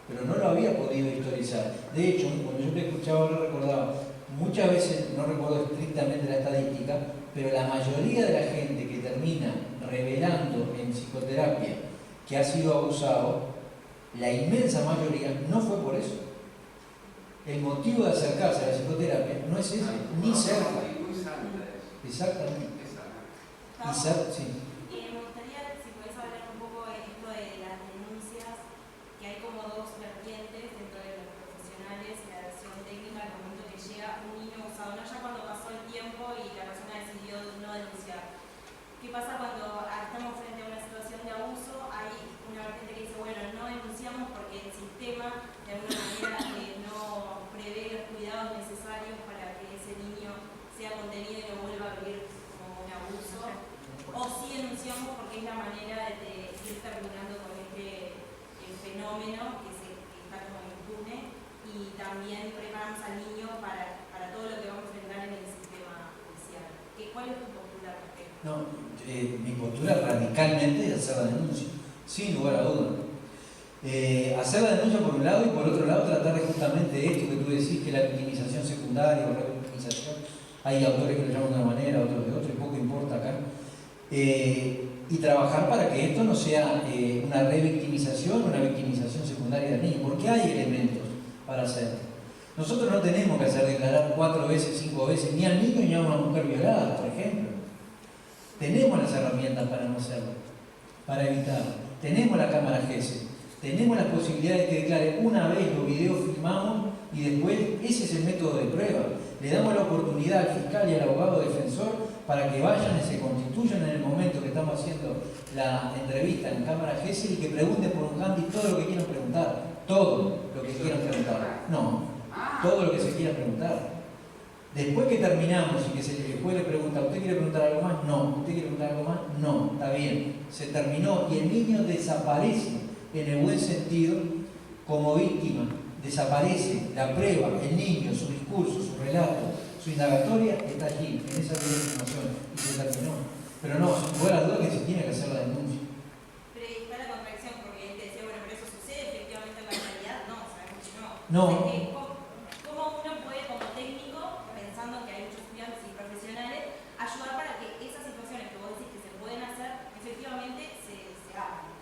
pero no lo había podido historizar. De hecho, cuando yo te escuchaba ahora recordaba, muchas veces, no recuerdo estrictamente la estadística, pero la mayoría de la gente que termina revelando en psicoterapia que ha sido abusado, la inmensa mayoría no fue por eso. El motivo de acercarse a la psicoterapia no es ese, ni cerca. Exactamente. Sí. Me gustaría, si podés hablar un poco de esto de las denuncias, que hay como dos vertientes dentro de los profesionales, la versión técnica al momento que llega un niño abusado, no ya cuando pasó el tiempo y la persona decidió no denunciar. ¿Qué pasa cuando estamos frente a una situación de abuso? Hay una vertiente que dice, bueno, no denunciamos porque el sistema de alguna manera no prevé los cuidados necesarios para que ese niño sea contenido y no vuelva a vivir como un abuso. O sí denunciamos porque es la manera de ir terminando con este fenómeno que está como impune, y también preparamos al niño para todo lo que vamos a enfrentar en el sistema judicial. ¿Cuál es tu postura al respecto? No, mi postura radicalmente es hacer la denuncia, sin lugar a duda. Hacer la denuncia por un lado y por otro lado tratar de justamente esto que tú decís, que la victimización secundaria o revictimización, hay autores que lo llaman de una manera, otros de otra, y poco importa acá. Y trabajar para que esto no sea una revictimización o una victimización secundaria del niño, porque hay elementos para hacerlo. Nosotros no tenemos que hacer declarar 4 veces, 5 veces, ni al niño ni a una mujer violada, por ejemplo. Tenemos las herramientas para no hacerlo, para evitarlo. Tenemos la cámara GESE, tenemos la posibilidad de que declare una vez, los videos filmamos y después ese es el método de prueba. Le damos la oportunidad al fiscal y al abogado defensor para que vayan y se constituyan en el momento que estamos haciendo la entrevista en cámara GESE y que pregunten por un handy todo lo que quieran preguntar. Todo lo que quieran preguntar. No, todo lo que se quiera preguntar. Después que terminamos y que el juez le pregunta, ¿usted quiere preguntar algo más? No. ¿Usted quiere preguntar algo más? No. Está bien. Se terminó y el niño desaparece en el buen sentido como víctima. Desaparece la prueba, el niño, su discurso, su relato, su indagatoria está allí, en esa información y se terminó. Pero no, sin lugar a dudas que se tiene que hacer la denuncia. Pero está la contradicción, porque él te decía, bueno, pero eso sucede efectivamente en la realidad. No, sabemos que no. No. Entonces, ¿cómo uno puede, como técnico, pensando que hay muchos estudiantes y profesionales, ayudar para que esas situaciones que vos decís que se pueden hacer, efectivamente se hagan?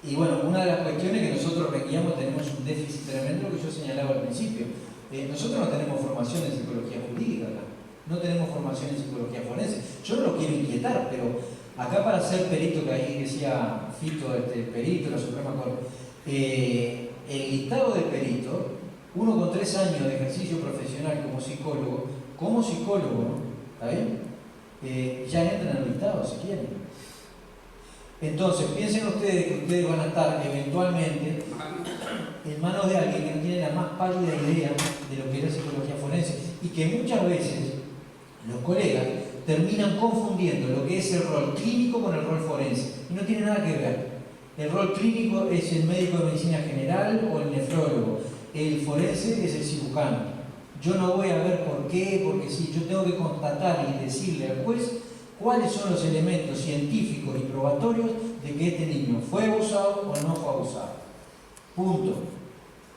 Y bueno, una de las cuestiones que nosotros requeríamos, tenemos un déficit tremendo, lo que yo señalaba al principio. Nosotros no tenemos formación en psicología jurídica acá, no tenemos formación en psicología forense. Yo no lo quiero inquietar, pero acá para ser perito, que ahí decía Fito, perito, la Suprema Corte, el listado de perito, uno con 3 años de ejercicio profesional como psicólogo, ¿no? ¿Está bien? Ya entran al listado si quieren. Entonces, piensen ustedes que ustedes van a estar eventualmente en manos de alguien que no tiene la más pálida idea de lo que es la psicología forense y que muchas veces los colegas terminan confundiendo lo que es el rol clínico con el rol forense y no tiene nada que ver. El rol clínico es el médico de medicina general o el nefrólogo, el forense es el cirujano. Yo no voy a ver por qué, porque sí, yo tengo que constatar y decirle al juez cuáles son los elementos científicos y probatorios de que este niño fue abusado o no fue abusado. Punto.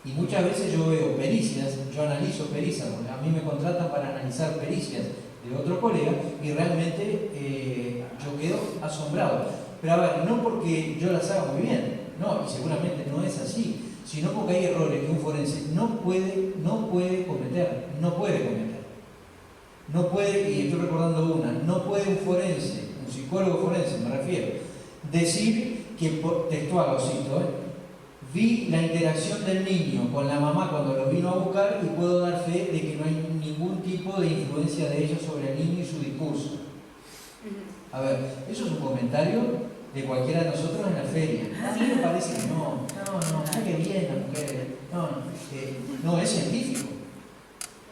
Y muchas veces yo veo pericias, yo analizo pericias, a mí me contratan para analizar pericias de otro colega y realmente yo quedo asombrado. Pero a ver, no porque yo las haga muy bien, no, y seguramente no es así, sino porque hay errores que un forense no puede cometer. No puede, y estoy recordando una, no puede un forense, un psicólogo forense me refiero, decir que, textual lo cito, vi la interacción del niño con la mamá cuando lo vino a buscar y puedo dar fe de que no hay ningún tipo de influencia de ella sobre el niño y su discurso. A ver, eso es un comentario de cualquiera de nosotros en la feria. A mí me parece que no, qué bien las mujeres. No es científico.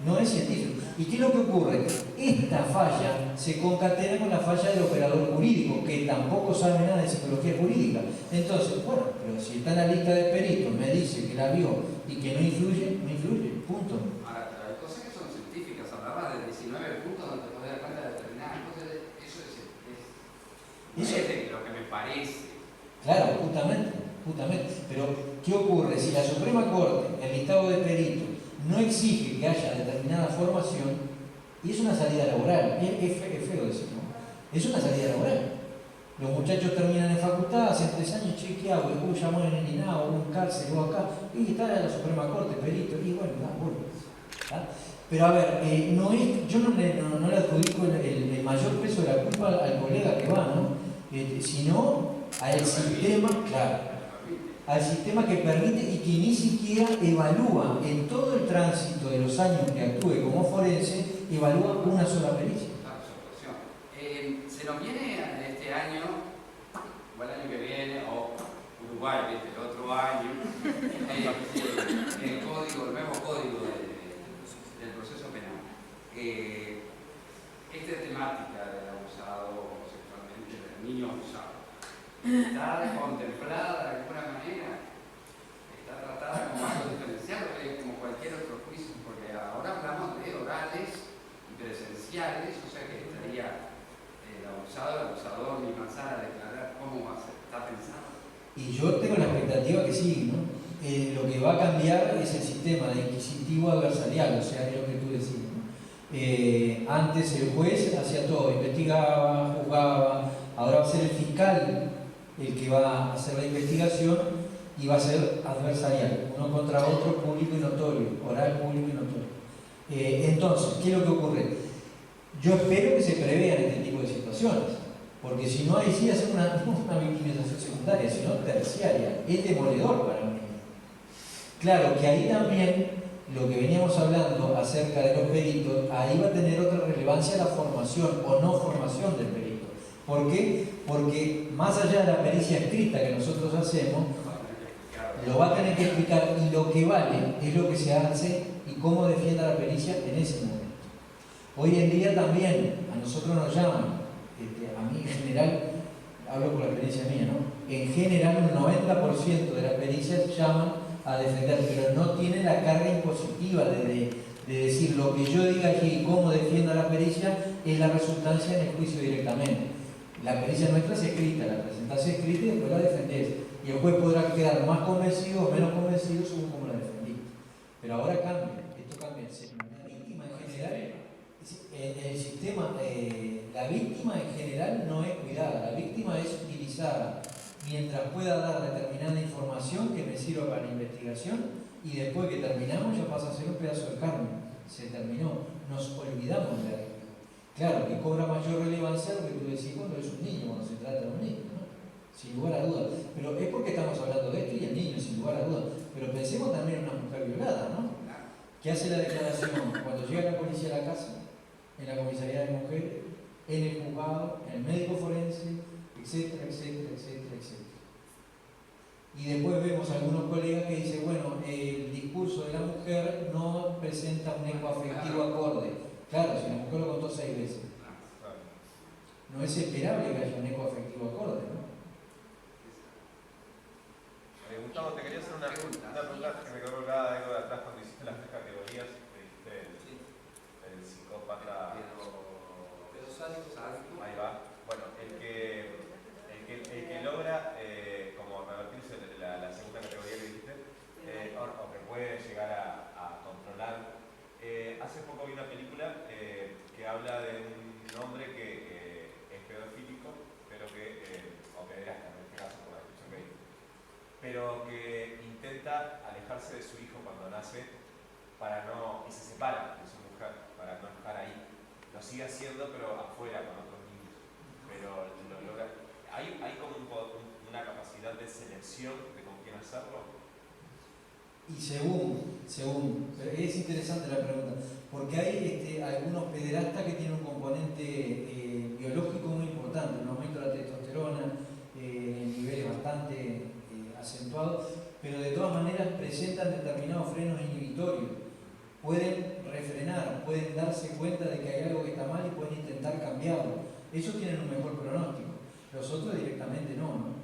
No es científico. ¿Y qué es lo que ocurre? Esta falla se concatena con la falla del operador jurídico, que tampoco sabe nada de psicología jurídica. Entonces, bueno, pero si está en la lista de peritos, me dice que la vio y que no influye, punto. Ahora, hay cosas que son científicas, hablaba de 19 puntos donde te puedes dar cuenta de determinadas cosas, eso es de lo que me parece. Claro, justamente. Pero, ¿qué ocurre? Si la Suprema Corte, el listado de peritos, no exige que haya determinada formación, y es una salida laboral, es feo decir, ¿no? Es una salida laboral. Los muchachos terminan en facultad, hacen 3 años, che, ¿qué hago? Llamó en el INAO, un cárcel, o acá, y está en la Suprema Corte, perito, y bueno, ¿tá? Pero a ver, yo no le adjudico el mayor peso de la culpa al colega que va, ¿no? Sino al sistema, claro, al sistema que permite y que ni siquiera evalúa en todo el tránsito de los años que actúe como forense, evalúa una sola pericia. Se nos viene este año, o el año que viene, o Uruguay, el otro año, el nuevo código del proceso penal. Esta temática del abusado sexualmente, del niño abusado, ¿está contemplada de alguna manera? ¿Está tratada como algo diferenciado, como cualquier otro juicio? Porque ahora hablamos de orales y presenciales, o sea que estaría el abusador, mi manzana, a declarar cómo va a ser, está pensado. Y yo tengo la expectativa que sí, ¿no? Lo que va a cambiar es el sistema de inquisitivo adversarial, o sea, es lo que tú decís, ¿no? Antes el juez hacía todo, investigaba, juzgaba, ahora va a ser el fiscal el que va a hacer la investigación y va a ser adversarial, uno contra otro, público y notorio, oral, público y notorio. Entonces, ¿qué es lo que ocurre? Yo espero que se prevean este tipo de situaciones, porque si no, ahí sí hacer una victimización secundaria, sino terciaria, es demoledor para mí. Claro que ahí también, lo que veníamos hablando acerca de los peritos, ahí va a tener otra relevancia la formación o no formación del perito. ¿Por qué? Porque más allá de la pericia escrita que nosotros hacemos, lo va a tener que explicar, y lo que vale es lo que se hace y cómo defiende la pericia en ese momento. Hoy en día también a nosotros nos llaman, a mí en general, hablo por la experiencia mía, ¿no? En general un 90% de las pericias llaman a defender, pero no tienen la carga impositiva de decir lo que yo diga aquí y cómo defienda la pericia es la resultancia en el juicio directamente. La pericia nuestra es escrita, la presentás escrita y después la defendés. Y el juez podrá quedar más convencido o menos convencido según cómo la defendiste. Pero ahora cambia, esto cambia. La víctima en general, el sistema, la víctima en general no es cuidada, la víctima es utilizada mientras pueda dar determinada información que me sirva para la investigación, y después que terminamos ya pasa a ser un pedazo de carne. Se terminó, nos olvidamos de la víctima. Claro, que cobra mayor relevancia lo que tú decís cuando es un niño, cuando se trata de un niño, ¿no? Sin lugar a dudas. Pero es porque estamos hablando de esto y el niño, sin lugar a dudas. Pero pensemos también en una mujer violada, ¿no? Que hace la declaración cuando llega la policía a la casa, en la comisaría de mujeres, en el juzgado, en el médico forense, etcétera, etcétera, etcétera, etcétera. Y después vemos a algunos colegas que dicen, bueno, el discurso de la mujer no presenta un eco afectivo acorde. Claro, si la mujer lo contó 6 veces. No es esperable que haya un eco afectivo acorde, ¿no? Gustavo, te quería hacer una pregunta que me quedó colgada de algo de atrás cuando hiciste las 3 categorías, que dijiste el psicópata. Pero sádico. Ahí va. Bueno, el que logra como revertirse la segunda categoría que dijiste, o que puede llegar a controlar. Hace poco vi una película que habla de un hombre que es pedofílico, pero o pederasta, en este caso por la descripción que dice, pero que intenta alejarse de su hijo cuando nace y se separa de su mujer para no estar ahí. Lo sigue haciendo, pero afuera con otros niños. Pero lo logra. ¿Hay como una capacidad de selección de con quién hacerlo? Y según, pero es interesante la pregunta, porque hay algunos pederastas que tienen un componente biológico muy importante, un aumento de la testosterona, bastante acentuado, pero de todas maneras presentan determinados frenos inhibitorios. Pueden refrenar, pueden darse cuenta de que hay algo que está mal y pueden intentar cambiarlo. Ellos tienen un mejor pronóstico, los otros directamente no.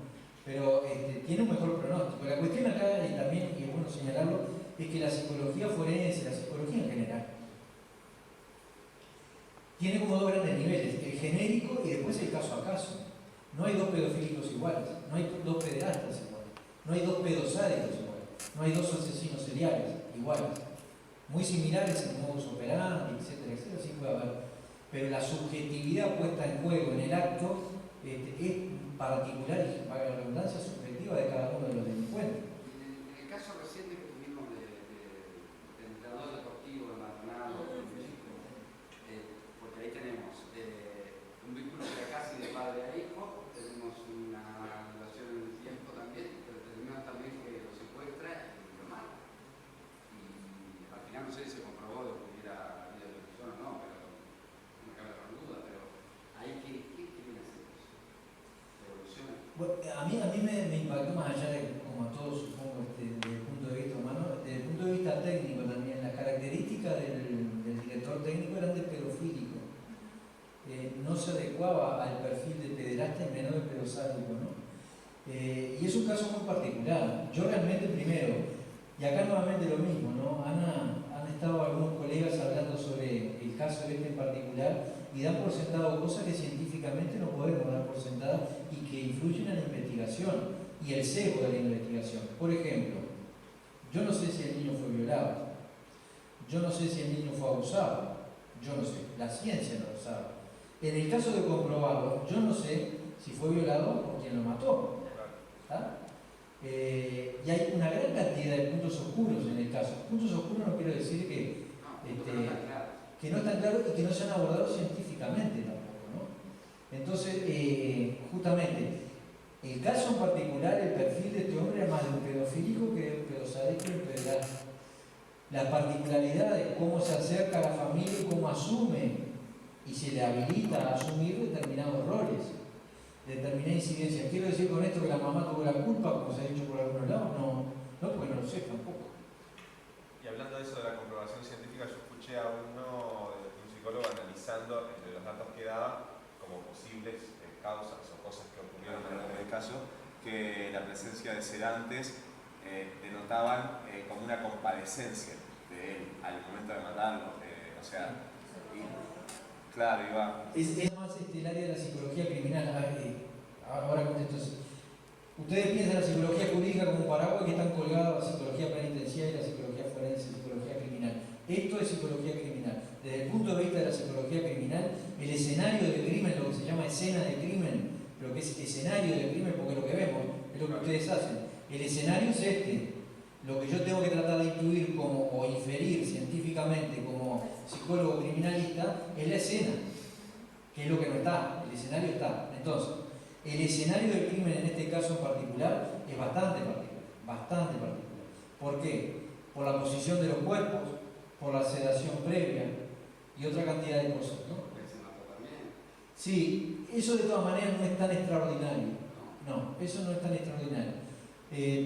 Pero tienen un mejor pronóstico. La cuestión acá, y también, y es bueno señalarlo, es que la psicología forense, la psicología en general, tiene como dos grandes niveles, el genérico y después el caso a caso. No hay dos pedofílicos iguales, no hay dos pederastas iguales, no hay dos pedosádicos iguales, no hay dos asesinos seriales iguales. Muy similares en modus operandi, etcétera, etcétera, sí puede haber. Pero la subjetividad puesta en juego en el acto es particular y, para la redundancia, subjetiva de cada uno de los delincuentes. En el caso reciente que tuvimos del entrenador deportivo de Maldonado, porque ahí tenemos un vínculo que era casi de padre a hijo, tenemos una relación en el tiempo también, pero tenemos también que lo secuestra y lo mata. Y al final no sé si se comprobó de que hubiera habido ejecución o no, pero no cabe la duda, pero hay que viene a hacer eso. Evoluciona. Bueno, a mí me impactó más allá de, como a todos supongo, desde el punto de vista humano, desde el punto de vista técnico también. Las características del director técnico eran de pedofílico. No se adecuaba al perfil de pederasta y menos de pedosádico, ¿no? Y es un caso muy particular. Yo realmente primero, y acá nuevamente lo mismo, ¿no? Han estado algunos colegas hablando sobre el caso en particular y dan por sentado cosas que científicamente no podemos dar por sentadas y que influyen en la investigación y el sesgo de la investigación. Por ejemplo, yo no sé si el niño fue violado, yo no sé si el niño fue abusado, yo no sé, la ciencia no lo sabe. En el caso de comprobarlo, yo no sé si fue violado o quién lo mató. ¿Está? Y hay una gran cantidad de puntos oscuros en el caso. Puntos oscuros no quiero decir que no están claros y que no se han abordado científicamente tampoco, ¿no? Entonces, justamente, el caso en particular, el perfil de este hombre era más de un pedofílico que de un pedosádico y un pederasta. La particularidad de cómo se acerca a la familia y cómo asume y se le habilita a asumir determinados roles, determinada incidencia. Quiero decir con esto que la mamá tuvo la culpa, como se ha dicho por algunos lados, no, porque no lo sé tampoco. Y hablando de eso de la comprobación científica, yo escuché a un psicólogo analizando entre los datos que daba como posibles causas o cosas que ocurrieron en el caso, que la presencia de sedantes denotaban como una compadecencia de él al momento de matarlo. Claro, iba. Es más el área de la psicología criminal. Ahora contesto eso. Ustedes piensan la psicología jurídica como un paraguas que están colgados la psicología penitenciaria y la psicología forense, psicología criminal. Esto es psicología criminal. Desde el punto de vista de la psicología criminal, el escenario del crimen, lo que se llama escena de crimen, lo que es escenario del crimen, porque lo que vemos es lo que ustedes hacen. El escenario es este. Lo que yo tengo que tratar de intuir o inferir científicamente como psicólogo criminalista es la escena, que es lo que no está, el escenario está. Entonces, el escenario del crimen en este caso en particular es bastante particular. ¿Por qué? Por la posición de los cuerpos, por la sedación previa y otra cantidad de cosas, ¿no? Sí, eso de todas maneras no es tan extraordinario. No, eso no es tan extraordinario.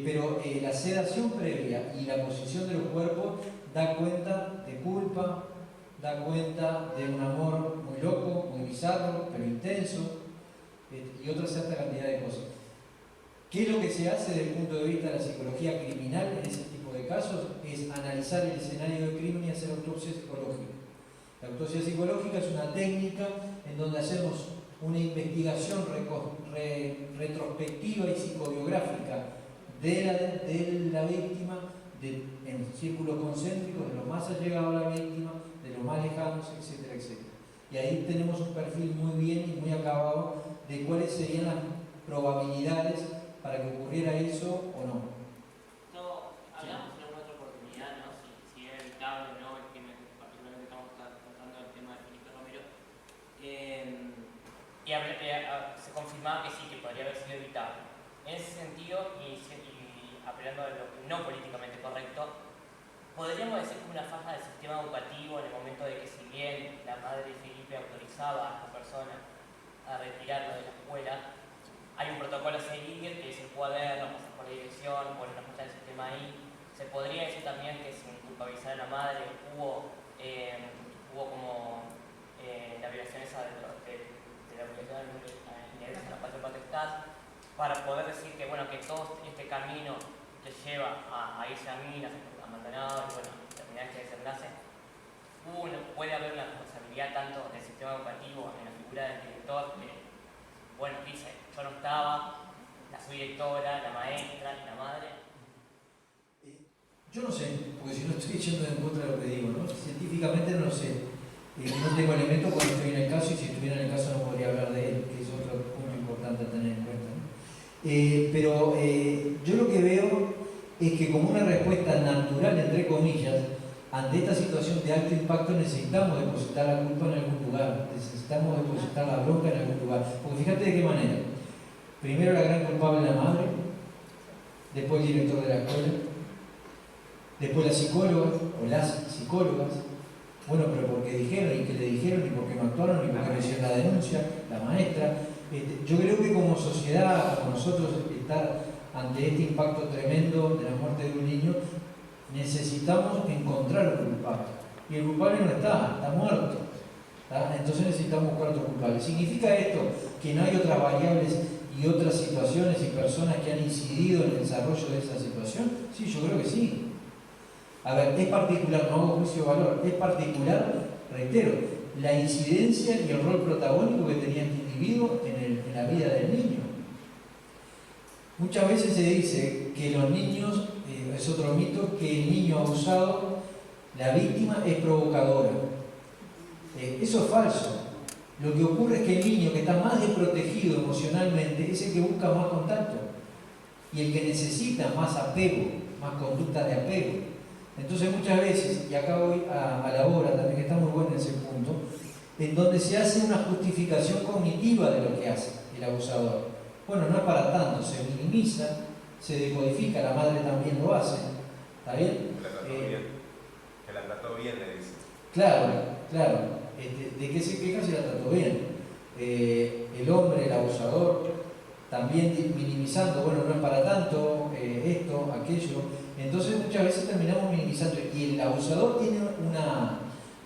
Pero la sedación previa y la posición de los cuerpos da cuenta de culpa, da cuenta de un amor muy loco, muy bizarro, pero intenso, y otra cierta cantidad de cosas. ¿Qué es lo que se hace desde el punto de vista de la psicología criminal en ese tipo de casos? Es analizar el escenario del crimen y hacer autopsia psicológica. La autopsia psicológica es una técnica en donde hacemos una investigación retrospectiva y psicobiográfica de la víctima en círculos concéntricos, de los más allegados a la víctima, de los más lejanos, etcétera, etcétera. Y ahí tenemos un perfil muy bien y muy acabado de cuáles serían las probabilidades para que ocurriera eso o no. Hablamos en alguna otra oportunidad, ¿no? Si era evitable o no el crimen, particularmente estamos tratando el tema de Felipe Romero. Y se confirmaba que sí, que podría haber sido evitable. En ese sentido, y apelando a lo no políticamente correcto, podríamos decir que una falla del sistema educativo en el momento de que, si bien la madre de Felipe autorizaba a esta persona a retirarlo de la escuela, hay un protocolo a seguir, que es el cuaderno, pasar por la dirección, poner una fecha del sistema ahí. Se podría decir también que sin culpabilizar a la madre hubo como la violación esa de la obligación de la patria potestad, para poder decir que, bueno, que todo este camino que lleva a irse a minas, a abandonados, y bueno, terminar este desenlace, puede haber una responsabilidad tanto del sistema educativo en la figura del director, que, bueno, dice, yo no estaba, la subdirectora, la maestra y la madre. Yo no sé, porque si no estoy yendo en contra de lo que digo, ¿no? Científicamente no sé. No tengo elementos cuando estoy en el caso, y si estuviera en el caso no podría hablar de él, que es otro punto importante a tener en cuenta, ¿no? Pero yo lo que veo es que como una respuesta natural, entre comillas, ante esta situación de alto impacto necesitamos depositar la culpa en algún lugar, necesitamos depositar la bronca en algún lugar. Porque fíjate de qué manera. Primero la gran culpable la madre, después el director de la escuela, después la psicóloga o las psicólogas. Bueno, pero porque dijeron y que le dijeron y porque no actuaron y porque no hicieron la denuncia, la maestra. Yo creo que como sociedad, como nosotros, estar ante este impacto tremendo de la muerte de un niño, necesitamos encontrar un culpable. Y el culpable no está muerto. Entonces necesitamos buscar otro culpable. ¿Significa esto que no hay otras variables y otras situaciones y personas que han incidido en el desarrollo de esa situación? Sí, yo creo que sí. A ver, es particular, no hago juicio de valor, es particular, reitero, la incidencia y el rol protagónico que tenía este individuo en la vida del niño. Muchas veces se dice que los niños, es otro mito, que el niño abusado, la víctima es provocadora. Eso es falso. Lo que ocurre es que el niño que está más desprotegido emocionalmente es el que busca más contacto y el que necesita más apego, más conducta de apego. Entonces muchas veces, y acá voy a la obra también, que está muy buena en ese punto, en donde se hace una justificación cognitiva de lo que hace el abusador. Bueno, no es para tanto, se minimiza, se decodifica, la madre también lo hace, ¿está bien? Que la trató bien, le dice. Claro, de que se queja si la trató bien. El hombre, el abusador, también minimizando, bueno, no es para tanto, esto, aquello. Entonces muchas veces terminamos minimizando y el abusador tiene una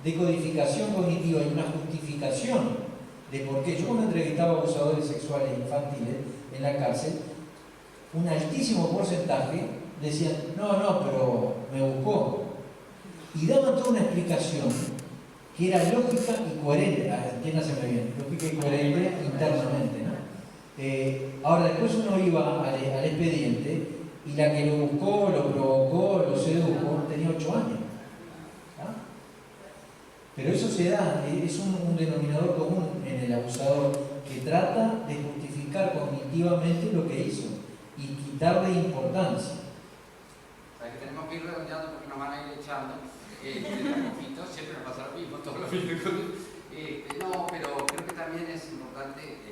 decodificación cognitiva y una justificación de por qué. Yo cuando entrevistaba abusadores sexuales infantiles en la cárcel, un altísimo porcentaje decían, no, pero me buscó. Y daban toda una explicación que era lógica y coherente, entiéndaseme bien, lógica y coherente internamente, ¿no? Ahora después uno iba al expediente y la que lo buscó, lo provocó, lo sedujo, tenía 8 años. ¿Ah? Pero eso se da, es un denominador común en el abusador que trata de justificar cognitivamente lo que hizo y quitarle importancia. O sea, que tenemos que ir redondeando porque nos van a ir echando poquito, siempre nos pasa lo mismo, todos los minutos. No, pero creo que también es importante,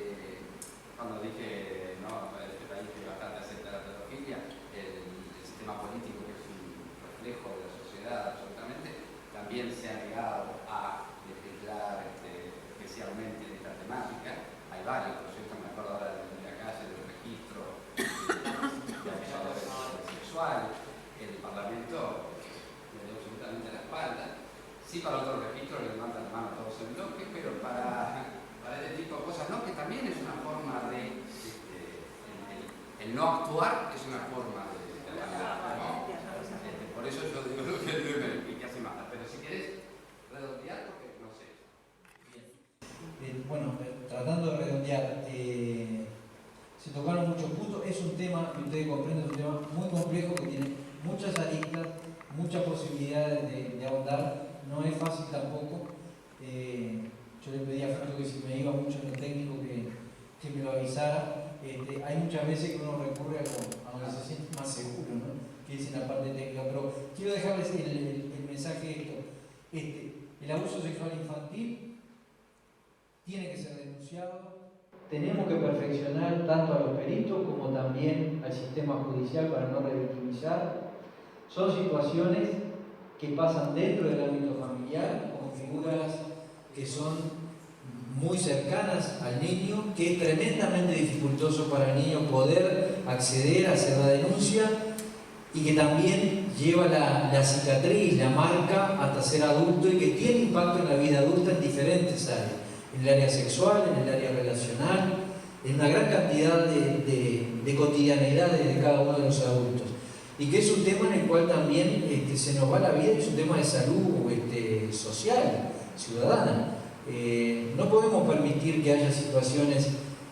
cuando dije, no, este país que bastante acepta la pedofilia, el sistema político, que es un reflejo de la sociedad absolutamente, también se ha negado a legislar especialmente en esta temática. Hay varios proyectos, me acuerdo ahora de la calle, del registro de abusadores sexuales. El Parlamento le dio absolutamente la espalda. Sí, para otros registros le levantan la mano a todos en bloque, pero para este tipo de cosas no, que también es una forma de... el no actuar es una forma de ¿no? Por eso yo digo lo que digo y que hace más. Pero si querés redondear, porque no sé. Bien. Bueno, tratando de redondear, se tocaron muchos puntos. Es un tema, que ustedes comprenden, es un tema muy complejo que tiene muchas aristas, muchas posibilidades de ahondar. No es fácil tampoco. Yo le pedí a Franco que si me iba mucho en lo técnico que me lo avisara. Hay muchas veces que uno recurre a donde se siente más seguro, ¿no? Que es en la parte técnica. Pero quiero dejarles el mensaje esto. El abuso sexual infantil tiene que ser denunciado. Tenemos que perfeccionar tanto a los peritos como también al sistema judicial para no revictimizar. Son situaciones que pasan dentro del ámbito familiar con figuras que son muy cercanas al niño, que es tremendamente dificultoso para el niño poder acceder a hacer la denuncia y que también lleva la cicatriz, la marca hasta ser adulto y que tiene impacto en la vida adulta en diferentes áreas, en el área sexual, en el área relacional, en una gran cantidad de cotidianeidades de cada uno de los adultos. Y que es un tema en el cual también se nos va la vida, es un tema de salud social, ciudadana. No podemos permitir que haya situaciones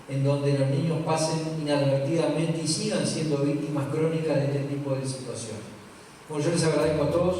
en donde los niños pasen inadvertidamente y sigan siendo víctimas crónicas de este tipo de situaciones. Bueno, yo les agradezco a todos.